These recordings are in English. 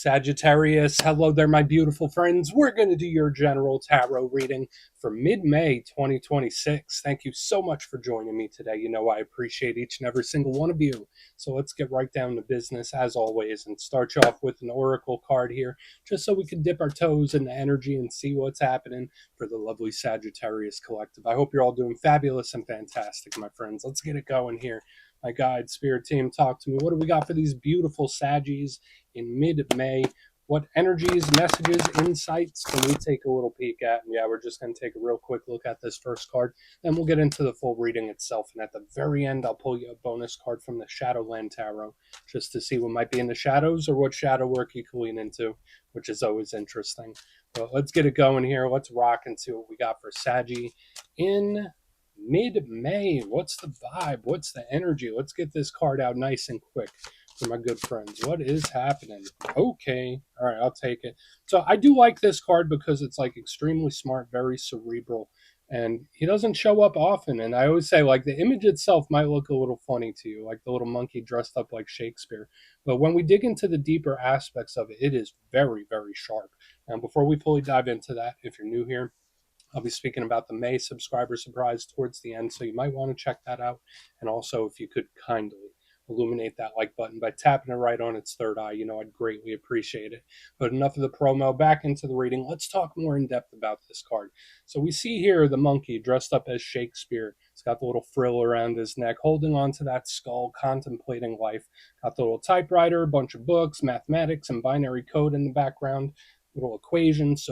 Sagittarius, hello there, my beautiful friends. We're going to do your general tarot reading for mid-May 2026. Thank you so much for joining me today. You know I appreciate each and every single one of you. So let's get right down to business, as always, and start you off with an oracle card here, just so we can dip our toes in the energy and see what's happening for the lovely Sagittarius collective. I hope you're all doing fabulous and fantastic, my friends. Let's get it going here. My guide, spirit team, talk to me. What do we got for these beautiful Saggies in mid-May? What energies, messages, insights can we take a little peek at? And yeah, we're just going to take a real quick look at this first card. Then we'll get into the full reading itself. And at the very end, I'll pull you a bonus card from the Shadowland Tarot just to see what might be in the shadows or what shadow work you can lean into, which is always interesting. But let's get it going here. Let's rock and see what we got for Saggy in mid-May. What's the vibe? What's the energy? Let's get this card out nice and quick for my good friends. What is happening? Okay. All right, I'll take it. So I do like this card because it's like extremely smart, very cerebral, and he doesn't show up often. And I always say, like, the image itself might look a little funny to you, like the little monkey dressed up like Shakespeare. But when we dig into the deeper aspects of it, it is very, very sharp. And before we fully dive into that, if you're new here, I'll be speaking about the May subscriber surprise towards the end, so you might want to check that out. And also, if you could kindly illuminate that like button by tapping it right on its third eye, I'd greatly appreciate it. But enough of the promo, back into the reading. Let's talk more in depth about this card. So we see here the monkey dressed up as Shakespeare. He's got the little frill around his neck, holding on to that skull, contemplating life. Got the little typewriter, a bunch of books, mathematics, and binary code in the background, little equations.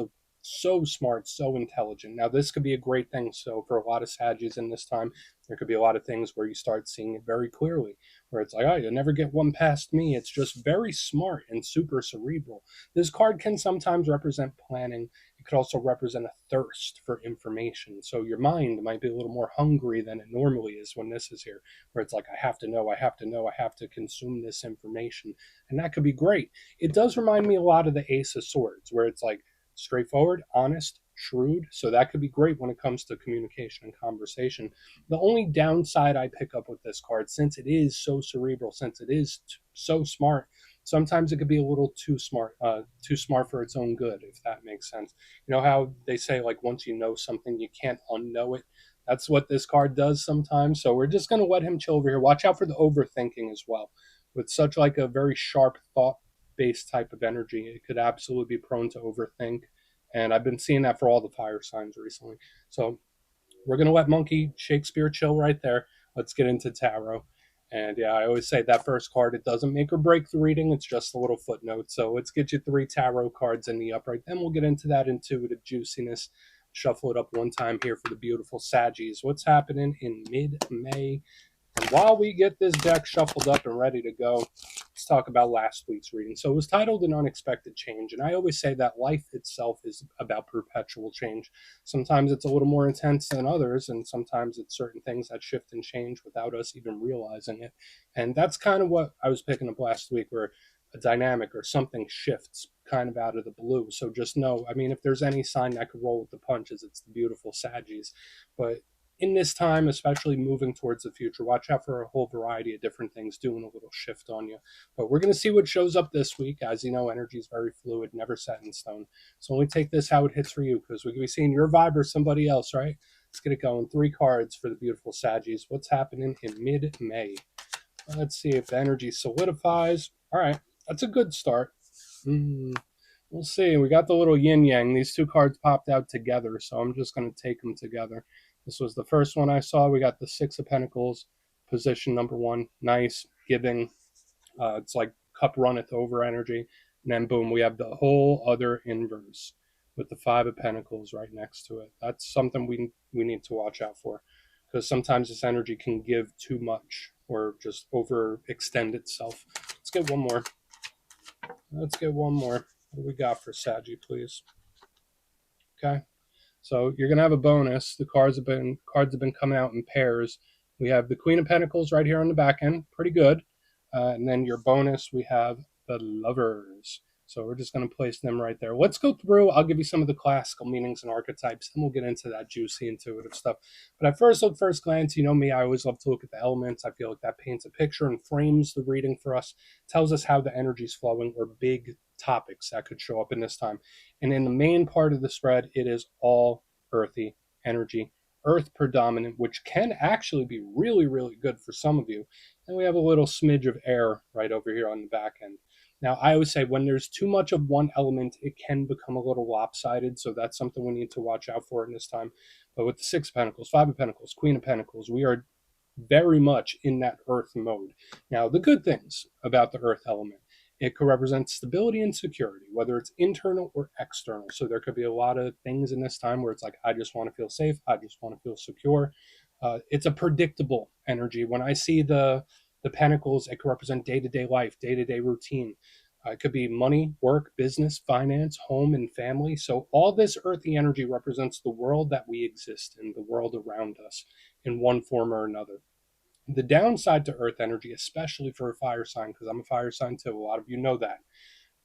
So smart, so intelligent. Now, this could be a great thing. So for a lot of Saggies in this time, there could be a lot of things where you start seeing it very clearly, where it's like, oh, you'll never get one past me. It's just very smart and super cerebral. This card can sometimes represent planning. It could also represent a thirst for information. So your mind might be a little more hungry than it normally is when this is here, where it's like, I have to know, I have to know, I have to consume this information. And that could be great. It does remind me a lot of the Ace of Swords, where it's like, straightforward, honest, shrewd. So that could be great when it comes to communication and conversation. The only downside I pick up with this card, since it is so cerebral, since it is so smart, sometimes it could be a little too smart for its own good, if that makes sense. You know how they say, like, once you know something, you can't unknow it? That's what this card does sometimes. So we're just going to let him chill over here. Watch out for the overthinking as well. With such like a very sharp thought based type of energy, it could absolutely be prone to overthink. And I've been seeing that for all the fire signs recently. So we're going to let Monkey Shakespeare chill right there. Let's get into tarot. And yeah, I always say that first card, it doesn't make or break the reading. It's just a little footnote. So let's get you 3 tarot cards in the upright. Then we'll get into that intuitive juiciness. Shuffle it up one time here for the beautiful Saggies. What's happening in mid-May? And while we get this deck shuffled up and ready to go, let's talk about last week's reading. So it was titled An Unexpected Change. And I always say that life itself is about perpetual change. Sometimes it's a little more intense than others, and sometimes it's certain things that shift and change without us even realizing it. And that's kind of what I was picking up last week, where a dynamic or something shifts kind of out of the blue. So just know, I mean, if there's any sign that could roll with the punches, it's the beautiful Saggies. But in this time, especially moving towards the future, watch out for a whole variety of different things doing a little shift on you. But we're going to see what shows up this week. As you know, energy is very fluid, never set in stone. So only take this how it hits for you, because we could be seeing your vibe or somebody else, right? Let's get it going. 3 cards for the beautiful Saggies. What's happening in mid-May? Let's see if the energy solidifies. All right, that's a good start. We'll see. We got the little yin-yang. These 2 cards popped out together, so I'm just going to take them together. This was the first one I saw. We got the 6 of Pentacles, position number 1. Nice, giving. It's like cup runneth over energy. And then boom, we have the whole other inverse with the 5 of Pentacles right next to it. That's something we need to watch out for, because sometimes this energy can give too much or just overextend itself. Let's get one more. What do we got for Saggy, please? Okay. So you're going to have a bonus. The cards have been coming out in pairs. We have the Queen of Pentacles right here on the back end. Pretty good. And then your bonus, we have the Lovers. So we're just going to place them right there. Let's go through. I'll give you some of the classical meanings and archetypes, and we'll get into that juicy, intuitive stuff. But at first glance, you know me, I always love to look at the elements. I feel like that paints a picture and frames the reading for us, tells us how the energy's flowing or big topics that could show up in this time. And in the main part of the spread, it is all earthy energy, earth predominant, which can actually be really, really good for some of you. And we have a little smidge of air right over here on the back end. Now, I always say when there's too much of one element, it can become a little lopsided. So that's something we need to watch out for in this time. But with the Six of Pentacles, Five of Pentacles, Queen of Pentacles, we are very much in that earth mode. Now, the good things about the earth element, it could represent stability and security, whether it's internal or external. So there could be a lot of things in this time where it's like, I just want to feel safe. I just want to feel secure. It's a predictable energy. When I see the pentacles, it could represent day-to-day life, day-to-day routine. It could be money, work, business, finance, home, and family. So all this earthy energy represents the world that we exist in, the world around us in one form or another. The downside to earth energy, especially for a fire sign, because I'm a fire sign too, a lot of you know that,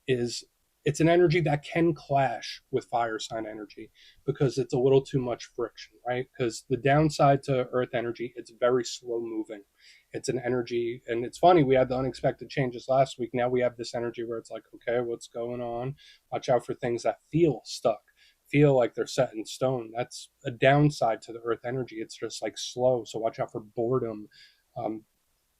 is it's an energy that can clash with fire sign energy because it's a little too much friction, right? Because the downside to earth energy, it's very slow moving. It's an energy, and it's funny, we had the unexpected changes last week. Now we have this energy where it's like, okay, what's going on? Watch out for things that feel stuck, feel like they're set in stone. That's a downside to the earth energy. It's just like slow. So watch out for boredom. Um,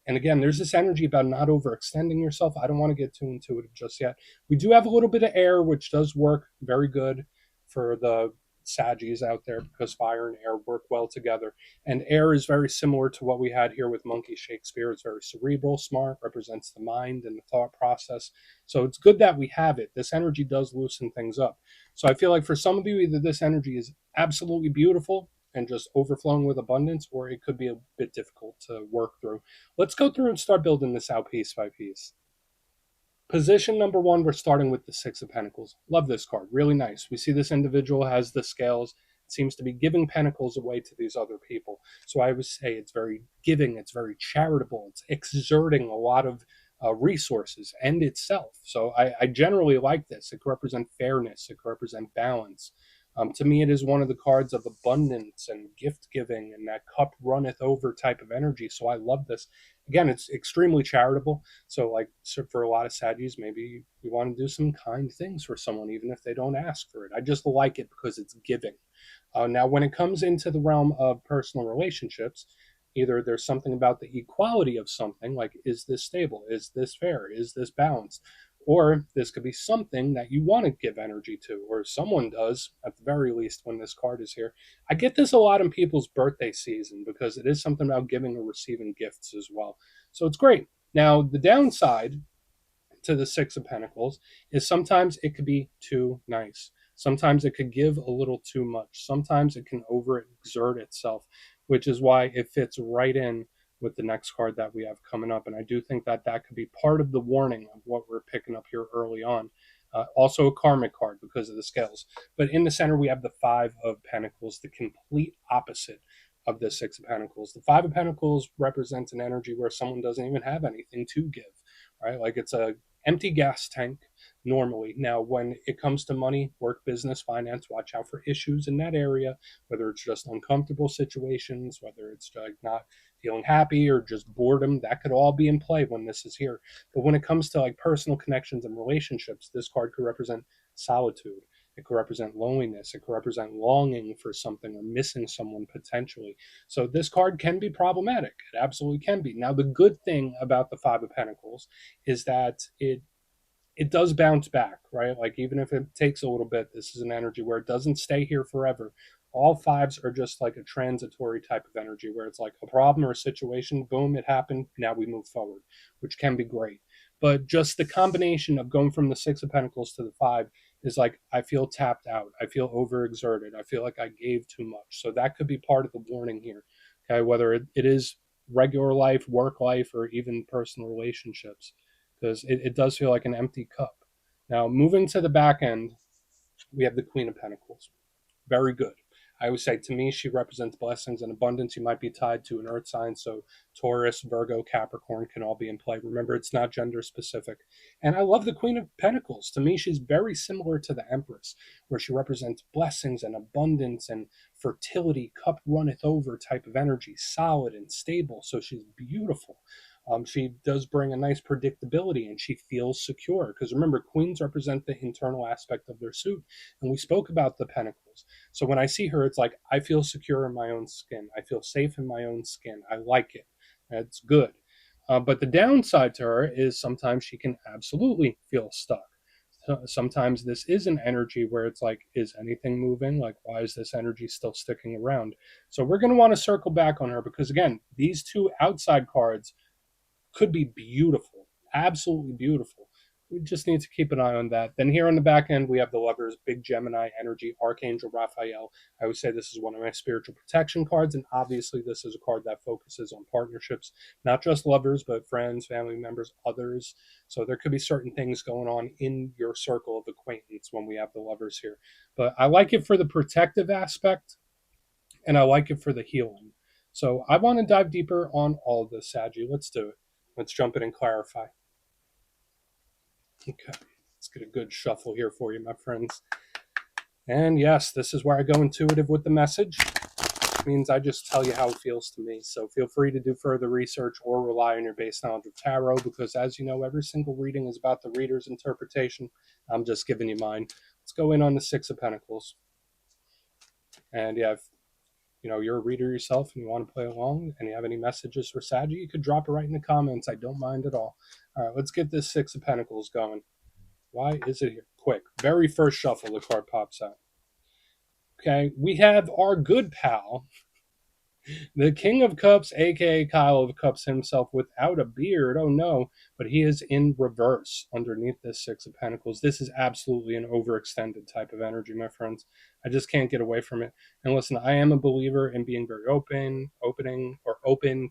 and again, there's this energy about not overextending yourself. I don't want to get too intuitive just yet. We do have a little bit of air, which does work very good for the Sagis out there because fire and air work well together. And air is very similar to what we had here with Monkey Shakespeare. It's very cerebral, smart, represents the mind and the thought process. So it's good that we have it. This energy does loosen things up. So I feel like for some of you, either this energy is absolutely beautiful and just overflowing with abundance, or it could be a bit difficult to work through. Let's go through and start building this out piece by piece. Position number one, we're starting with the Six of Pentacles. Love this card. Really nice. We see this individual has the scales. It seems to be giving pentacles away to these other people. So I would say it's very giving. It's very charitable. It's exerting a lot of resources and itself. So I generally like this. It could represent fairness. It could represent balance. To me, it is one of the cards of abundance and gift giving and that cup runneth over type of energy. So I love this. Again, it's extremely charitable. So for a lot of Saggies, maybe you want to do some kind things for someone, even if they don't ask for it. I just like it because it's giving. Now, when it comes into the realm of personal relationships, either there's something about the equality of something, like is this stable? Is this fair? Is this balanced? Or this could be something that you want to give energy to, or someone does, at the very least, when this card is here. I get this a lot in people's birthday season because it is something about giving or receiving gifts as well. So it's great. Now, the downside to the Six of Pentacles is sometimes it could be too nice. Sometimes it could give a little too much. Sometimes it can overexert itself, which is why it fits right in with the next card that we have coming up. And I do think that that could be part of the warning of what we're picking up here early on. Also a karmic card because of the scales. But in the center, we have the Five of Pentacles, the complete opposite of the Six of Pentacles. The Five of Pentacles represents an energy where someone doesn't even have anything to give, right? Like it's a empty gas tank normally. Now, when it comes to money, work, business, finance, watch out for issues in that area, whether it's just uncomfortable situations, whether it's like not feeling happy or just boredom, that could all be in play when this is here. But when it comes to like personal connections and relationships, this card could represent solitude. It could represent loneliness. It could represent longing for something or missing someone potentially. So this card can be problematic. It absolutely can be. Now, the good thing about the Five of Pentacles is that it does bounce back, right? Like even if it takes a little bit, this is an energy where it doesn't stay here forever. All fives are just like a transitory type of energy where it's like a problem or a situation, boom, it happened, now we move forward, which can be great. But just the combination of going from the Six of Pentacles to the Five is like, I feel tapped out. I feel overexerted. I feel like I gave too much. So that could be part of the warning here, okay? Whether it is regular life, work life, or even personal relationships, because it does feel like an empty cup. Now, moving to the back end, we have the Queen of Pentacles. Very good. I always say, to me, she represents blessings and abundance. You might be tied to an earth sign, so Taurus, Virgo, Capricorn can all be in play. Remember, it's not gender specific. And I love the Queen of Pentacles. To me, she's very similar to the Empress, where she represents blessings and abundance and fertility, cup runneth over type of energy, solid and stable. So she's beautiful. She does bring a nice predictability, and she feels secure, because remember, queens represent the internal aspect of their suit, and we spoke about the pentacles. So when I see her, it's like I feel secure in my own skin. I feel safe in my own skin. I like it. It's good. But the downside to her is sometimes she can absolutely feel stuck. So sometimes this is an energy where it's like, is anything moving? Like, why is this energy still sticking around? So we're going to want to circle back on her, because, again, these two outside cards could be beautiful, absolutely beautiful. We just need to keep an eye on that. Then here on the back end, we have the Lovers, big Gemini energy, Archangel Raphael. I would say this is one of my spiritual protection cards, and obviously this is a card that focuses on partnerships, not just lovers, but friends, family members, others. So there could be certain things going on in your circle of acquaintance when we have the Lovers here. But I like it for the protective aspect, and I like it for the healing. So I want to dive deeper on all of this, Sagi. Let's do it. Let's jump in and clarify. Okay, let's get a good shuffle here for you, my friends. And yes, this is where I go intuitive with the message. It means I just tell you how it feels to me. So feel free to do further research or rely on your base knowledge of tarot, because as you know, every single reading is about the reader's interpretation. I'm just giving you mine. Let's go in on the Six of Pentacles. And yeah, if you're a reader yourself and you want to play along and you have any messages for Sagi, you could drop it right in the comments. I don't mind at all. All right, let's get this Six of Pentacles going. Why is it here? Quick. Very first shuffle, the card pops out. Okay, we have our good pal, the King of Cups, aka Kyle of Cups himself, without a beard. Oh no, but he is in reverse underneath this Six of Pentacles. This is absolutely an overextended type of energy, my friends. I just can't get away from it. And listen, I am a believer in being very open,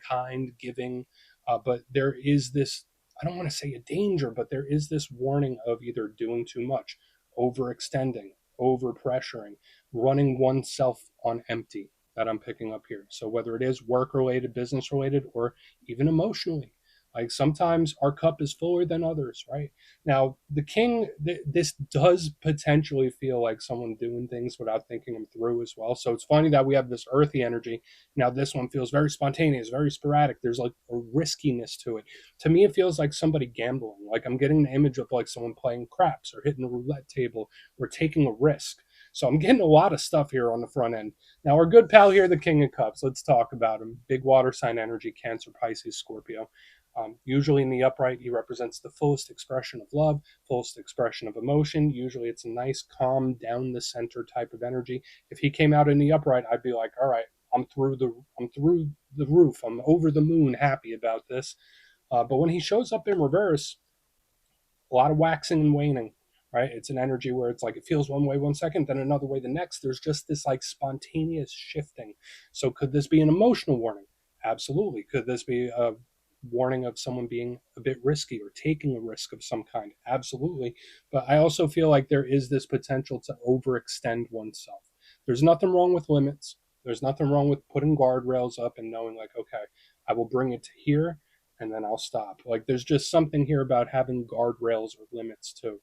kind, giving. But there is this, I don't want to say a danger, but there is this warning of either doing too much, overextending, overpressuring, running oneself on empty, that I'm picking up here. So whether it is work related, business related, or even emotionally, like sometimes our cup is fuller than others, right? Now, the king, this does potentially feel like someone doing things without thinking them through as well. So it's funny that we have this earthy energy. Now, this one feels very spontaneous, very sporadic. There's like a riskiness to it. To me, it feels like somebody gambling. Like I'm getting the image of like someone playing craps or hitting a roulette table or taking a risk. So I'm getting a lot of stuff here on the front end. Now, our good pal here, the King of Cups, let's talk about him. Big water sign energy, Cancer, Pisces, Scorpio. Usually in the upright, he represents the fullest expression of love, fullest expression of emotion. Usually it's a nice, calm, down the center type of energy. If he came out in the upright, I'd be like, all right, I'm through the roof. I'm over the moon happy about this. But when he shows up in reverse, a lot of waxing and waning, right? It's an energy where it's like it feels one way one second, then another way the next. There's just this like spontaneous shifting. So could this be an emotional warning? Absolutely. Could this be a warning of someone being a bit risky or taking a risk of some kind? Absolutely. But I also feel like there is this potential to overextend oneself. There's nothing wrong with limits. There's nothing wrong with putting guardrails up and knowing like, okay, I will bring it to here and then I'll stop. Like there's just something here about having guardrails or limits too.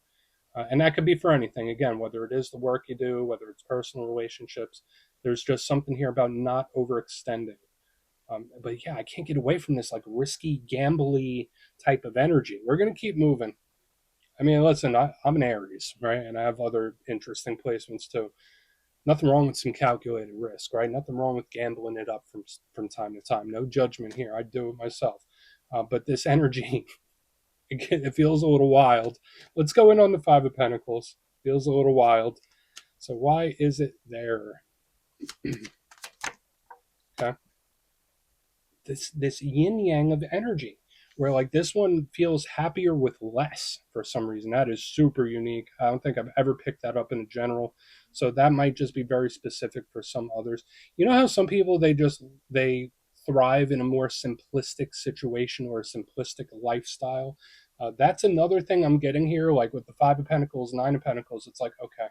And that could be for anything. Again, whether it is the work you do, whether it's personal relationships, there's just something here about not overextending. But yeah, I can't get away from this like risky, gambly type of energy. We're going to keep moving. I mean, listen, I'm an Aries, right? And I have other interesting placements too. Nothing wrong with some calculated risk, right? Nothing wrong with gambling it up from time to time. No judgment here. I do it myself. But this energy, it feels a little wild. Let's go in on the Five of Pentacles. Feels a little wild. So why is it there? Okay. This yin yang of energy, where like this one feels happier with less for some reason. That is super unique. I don't think I've ever picked that up in a general. So that might just be very specific for some others. You know how some people they thrive in a more simplistic situation or a simplistic lifestyle. That's another thing I'm getting here. Like with the Five of Pentacles, Nine of Pentacles, it's like, okay,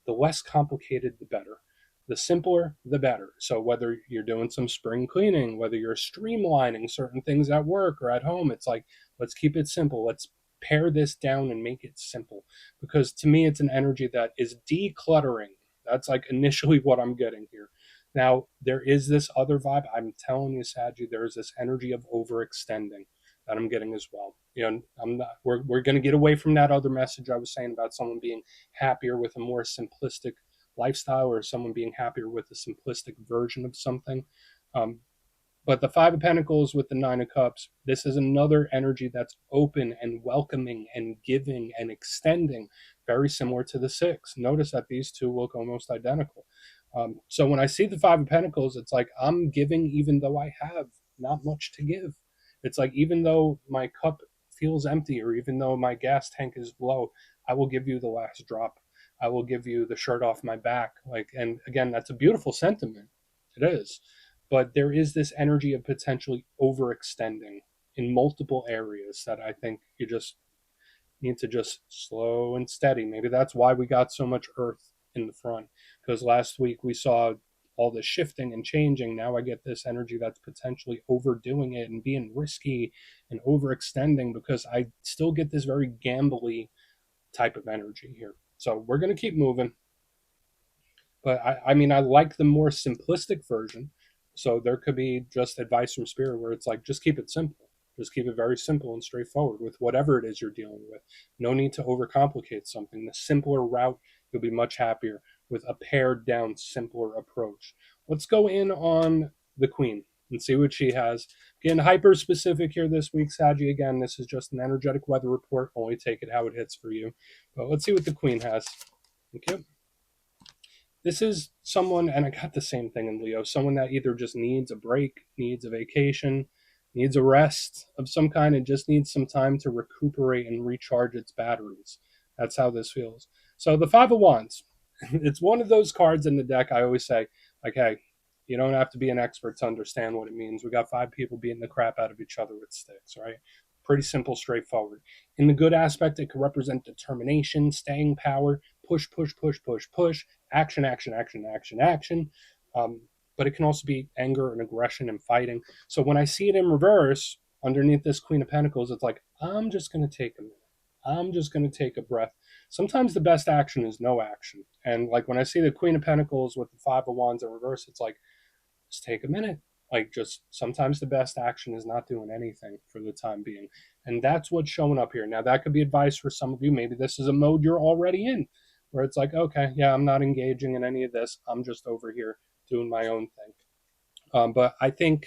the less complicated, the better. The simpler, the better. So whether you're doing some spring cleaning, whether you're streamlining certain things at work or at home, it's like, let's keep it simple. Let's pare this down and make it simple. Because to me, it's an energy that is decluttering. That's like initially what I'm getting here. Now, there is this other vibe. I'm telling you, Saji, there is this energy of overextending that I'm getting as well. You know, I'm not. We're going to get away from that other message I was saying about someone being happier with a more simplistic lifestyle, or someone being happier with a simplistic version of something. Um, but the Five of Pentacles with the Nine of Cups, this is another energy that's open and welcoming and giving and extending, very similar to the Six. Notice that these two look almost identical. So when I see the Five of Pentacles, it's like I'm giving even though I have not much to give. It's like even though my cup feels empty, or even though my gas tank is low, I will give you the last drop. I will give you the shirt off my back. Like, and again, that's a beautiful sentiment. It is. But there is this energy of potentially overextending in multiple areas that I think you just need to just slow and steady. Maybe that's why we got so much earth in the front, because last week we saw all this shifting and changing. Now I get this energy that's potentially overdoing it and being risky and overextending, because I still get this very gambly type of energy here. So we're going to keep moving. But I mean, I like the more simplistic version. So there could be just advice from spirit where it's like, just keep it simple. Just keep it very simple and straightforward with whatever it is you're dealing with. No need to overcomplicate something. The simpler route, you'll be much happier with a pared down, simpler approach. Let's go in on the Queen and see what she has. Again, hyper specific here this week, Saji. Again, this is just an energetic weather report. Only take it how it hits for you. But let's see what the Queen has. Okay. This is someone, and I got the same thing in Leo, someone that either just needs a break, needs a vacation, needs a rest of some kind, and just needs some time to recuperate and recharge its batteries. That's how this feels. So the Five of Wands, it's one of those cards in the deck. I always say, like, hey, you don't have to be an expert to understand what it means. We got five people beating the crap out of each other with sticks, right? Pretty simple, straightforward. In the good aspect, it can represent determination, staying power, push, push, push, push, push, action, action, action, action, action. Um, but it can also be anger and aggression and fighting. So when I see it in reverse underneath this Queen of Pentacles, it's like, I'm just going to take a minute. I'm just going to take a breath. Sometimes the best action is no action. And like when I see the Queen of Pentacles with the Five of Wands in reverse, it's like, just take a minute. Like, just sometimes the best action is not doing anything for the time being. And that's what's showing up here. Now, that could be advice for some of you. Maybe this is a mode you're already in where it's like, okay, yeah, I'm not engaging in any of this. I'm just over here doing my own thing. But I think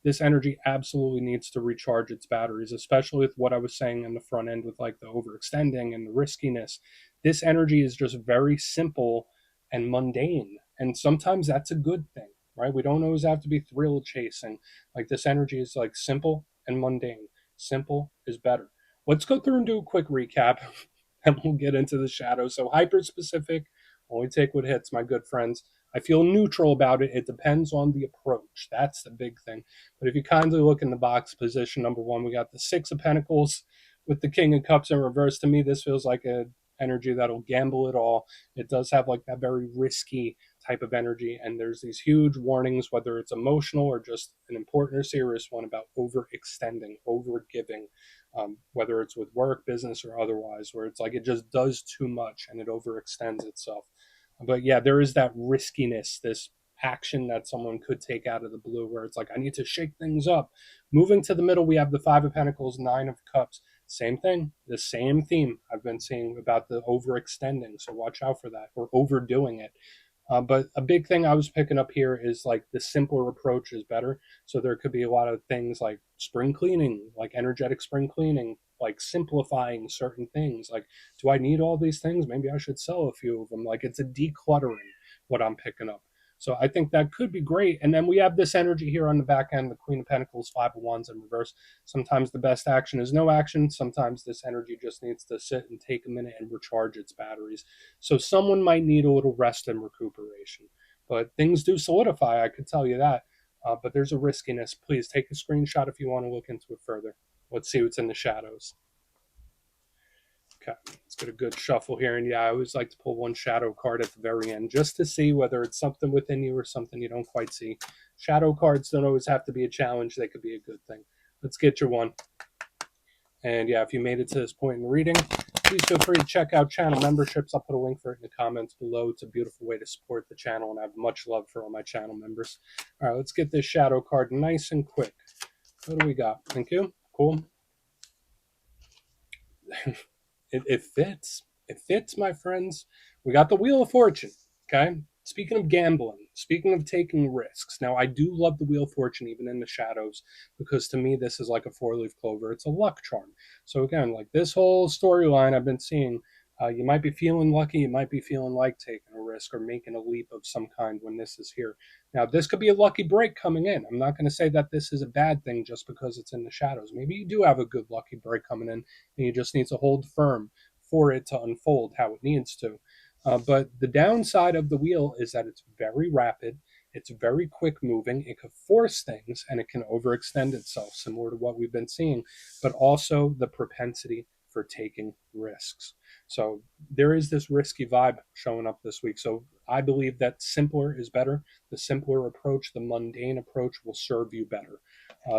this energy absolutely needs to recharge its batteries, especially with what I was saying in the front end with like the overextending and the riskiness. This energy is just very simple and mundane. And sometimes that's a good thing, right? We don't always have to be thrill chasing. Like this energy is like simple and mundane. Simple is better. Let's go through and do a quick recap and we'll get into the shadows. So, hyper specific, only take what hits, my good friends. I feel neutral about it. It depends on the approach. That's the big thing. But if you kindly look in the box, position number one, we got the Six of Pentacles with the King of Cups in reverse. To me, this feels like a energy that'll gamble it all. It does have like that very risky type of energy, and there's these huge warnings, whether it's emotional or just an important or serious one, about overextending, overgiving, whether it's with work, business, or otherwise, where it's like it just does too much and it overextends itself. But yeah, there is that riskiness, this action that someone could take out of the blue where it's like, I need to shake things up. Moving to the middle, we have the Five of Pentacles, Nine of Cups. Same thing, the same theme I've been seeing about the overextending. So watch out for that, or overdoing it. But a big thing I was picking up here is like the simpler approach is better. So there could be a lot of things like spring cleaning, like energetic spring cleaning, like simplifying certain things. Like, do I need all these things? Maybe I should sell a few of them. Like, it's a decluttering what I'm picking up. So I think that could be great. And then we have this energy here on the back end, the Queen of Pentacles, Five of Wands in reverse. Sometimes the best action is no action. Sometimes this energy just needs to sit and take a minute and recharge its batteries. So someone might need a little rest and recuperation. But things do solidify, I could tell you that. But there's a riskiness. Please take a screenshot if you want to look into it further. Let's see what's in the shadows. Okay, let's get a good shuffle here. And yeah, I always like to pull one shadow card at the very end just to see whether it's something within you or something you don't quite see. Shadow cards don't always have to be a challenge, they could be a good thing. Let's get you one. And yeah, if you made it to this point in the reading, please feel free to check out channel memberships. I'll put a link for it in the comments below. It's a beautiful way to support the channel, and I have much love for all my channel members. All right, let's get this shadow card nice and quick. What do we got? Thank you. Cool. It fits. It fits, my friends. We got the Wheel of Fortune. Okay. Speaking of gambling, speaking of taking risks. Now, I do love the Wheel of Fortune, even in the shadows, because to me, this is like a four-leaf clover. It's a luck charm. So again, like this whole storyline I've been seeing, you might be feeling lucky. You might be feeling like taking a risk or making a leap of some kind when this is here. Now, this could be a lucky break coming in. I'm not going to say that this is a bad thing just because it's in the shadows. Maybe you do have a good lucky break coming in, and you just need to hold firm for it to unfold how it needs to. But the downside of the wheel is that it's very rapid, it's very quick moving, it can force things, and it can overextend itself, similar to what we've been seeing, but also the propensity for taking risks. So there is this risky vibe showing up this week. So I believe that simpler is better. The simpler approach, the mundane approach will serve you better.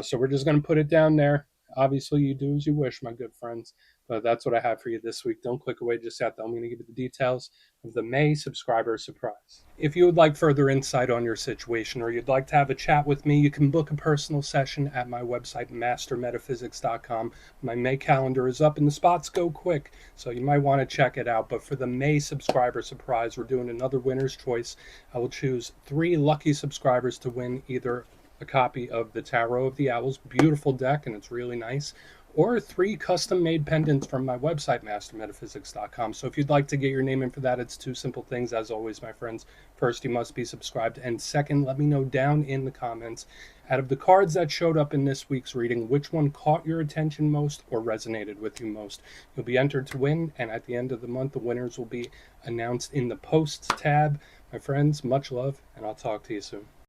So we're just going to put it down there. Obviously, you do as you wish, my good friends. But that's what I have for you this week. Don't click away just yet, though. I'm going to give you the details of the May subscriber surprise. If you would like further insight on your situation, or you'd like to have a chat with me, you can book a personal session at my website, mastermetaphysics.com. My May calendar is up and the spots go quick, so you might want to check it out. But for the May subscriber surprise, we're doing another winner's choice. I will choose 3 lucky subscribers to win either a copy of the Tarot of the Owls, beautiful deck, and it's really nice, or 3 custom-made pendants from my website, mastermetaphysics.com. So if you'd like to get your name in for that, it's 2 simple things, as always, my friends. First, you must be subscribed, and second, let me know down in the comments, out of the cards that showed up in this week's reading, which one caught your attention most or resonated with you most. You'll be entered to win, and at the end of the month, the winners will be announced in the Posts tab. My friends, much love, and I'll talk to you soon.